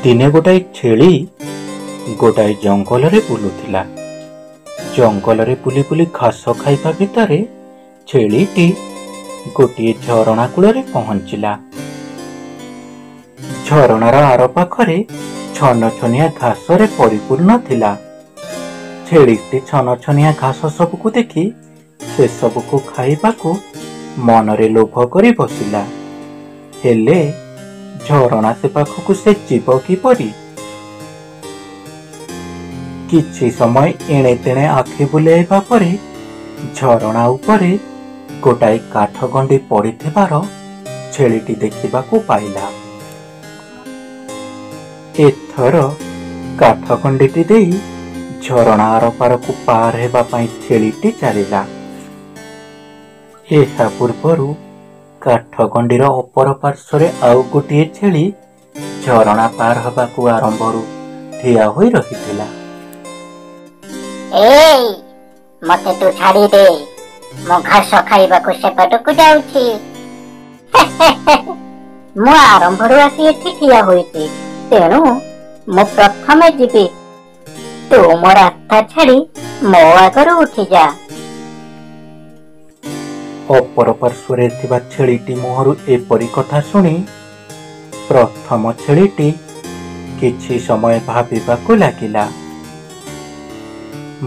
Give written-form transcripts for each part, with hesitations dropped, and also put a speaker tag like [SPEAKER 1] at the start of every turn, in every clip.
[SPEAKER 1] ଦିନେ ଗୋଟାଏ ଛେଳି ଗୋଟାଏ ଜଙ୍ଗଲରେ ବୁଲୁଥିଲା। ଜଙ୍ଗଲରେ ବୁଲି ବୁଲି ଘାସ ଖାଇବା ଭିତରେ ଛେଳିଟି ଗୋଟିଏ ଝରଣା କୂଳରେ ପହଞ୍ଚିଲା। ଝରଣାର ଆର ପାଖରେ ଛନଛନିଆ ଘାସରେ ପରିପୂର୍ଣ୍ଣ ଥିଲା। ଛେଳିଟି ଛନଛନିଆ ଘାସ ସବୁକୁ ଦେଖି ସେସବୁକୁ ଖାଇବାକୁ ମନରେ ଲୋଭ କରି ବସିଲା। ହେଲେ ଝରଣା ସେ ପାଖକୁ ସେ ଯିବ କିପରି? କିଛି ସମୟ ଏଣେ ତେଣେ ଆଖି ବୁଲେଇବା ପରେ ଝରଣା ଉପରେ ଗୋଟାଏ କାଠ ଗଣ୍ଡି ପଡ଼ିଥିବାର ଛେଳିଟି ଦେଖିବାକୁ ପାଇଲା। ଏଥର କାଠ ଗଣ୍ଡିଟି ଦେଇ ଝରଣା ଆର ପାରକୁ ପାର ହେବା ପାଇଁ ଛେଳିଟି ଚାଲିଲା। ଏହା ପୂର୍ବରୁ କାଠ ଗଣ୍ଡିର ଅପର ପାର୍ଶ୍ୱରେ ଆଉ ଗୋଟିଏ ଛେଳି ଝରଣା ପାର ହେବାକୁ ଆରମ୍ଭରୁ ଠିଆ ହୋଇ ରହିଥିଲା।
[SPEAKER 2] ଏଇ ମତେ ତୁ ଛାଡ଼ି ଦେ, ମୁଁ ଘାସ ଖାଇବାକୁ ସେପଟକୁ ଯାଉଛି। ମୁଁ ଆରମ୍ଭରୁ ଆସି ଏଠି ଠିଆ ହୋଇଛି, ତେଣୁ ମୁଁ ପ୍ରଥମେ ଯିବି। ତୁ ମୋ ରାସ୍ତା ଛାଡ଼ି ମୋ ଆଗରୁ ଉଠିଯା।
[SPEAKER 1] ଅପର ପାର୍ଶ୍ୱରେ ଥିବା ଛେଳିଟି ମୁହଁରୁ ଏପରି କଥା ଶୁଣି ପ୍ରଥମ ଛେଳିଟି କିଛି ସମୟ ଭାବିବାକୁ ଲାଗିଲା।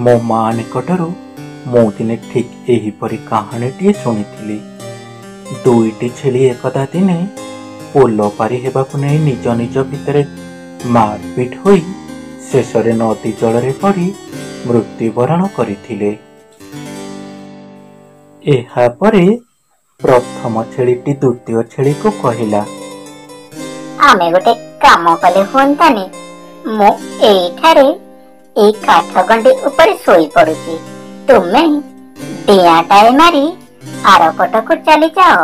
[SPEAKER 1] ମୋ ମା ନିକଟରୁ ମୁଁ ଦିନେ ଠିକ୍ ଏହିପରି କାହାଣୀଟିଏ ଶୁଣିଥିଲି। ଦୁଇଟି ଛେଳି ଏକଦା ଦିନେ ପୋଲ ପାରି ହେବାକୁ ନେଇ ନିଜ ନିଜ ଭିତରେ ମାରପିଟ ହୋଇ ଶେଷରେ ନଦୀ ଜଳରେ ପଡ଼ି ମୃତ୍ୟୁବରଣ କରିଥିଲେ। ଏହାପରେ ପ୍ରଥମ ଛେଳିଟି ଦ୍ୱିତୀୟ ଛେଳିକୁ କହିଲା,
[SPEAKER 2] ଆମେ ଗୋଟେ କାମ କଲେ ହୁଅନ୍ତାନି? ମୁଁ ଏଇଠାରେ ଏଇ କାଠ ଗଣ୍ଡି ଉପରେ ଶୋଇ ପଡୁଛି, ତୁମେ ଡିଆଁଟାଏ ମାରି ଆରପଟକୁ ଚାଲିଯାଅ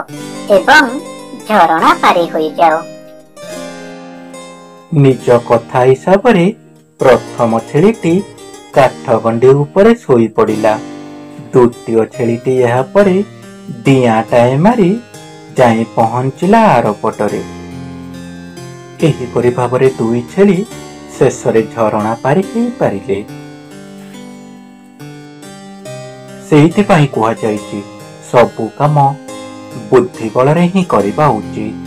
[SPEAKER 2] ଏବଂ ଝରଣା ପାରି ହୋଇଯାଅ।
[SPEAKER 1] ନିଜ କଥା ହିସାବରେ ପ୍ରଥମ ଛେଳିଟି କାଠ ଗଣ୍ଡି ଉପରେ ଶୋଇ ପଡ଼ିଲା। ଦ୍ୱିତୀୟ ଛେଳିଟି ଏହାପରେ ଡିଆଁଟାଏ ମାରି ଯାଇ ପହଞ୍ଚିଲା ଆରପଟରେ। ଏହିପରି ଭାବରେ ଦୁଇ ଛେଳି ଶେଷରେ ଝରଣା ପାରି ହେଇପାରିଲେ। ସେଇଥିପାଇଁ କୁହାଯାଇଛି ସବୁ କାମ ବୁଦ୍ଧି ବଳରେ ହିଁ କରିବା ଉଚିତ।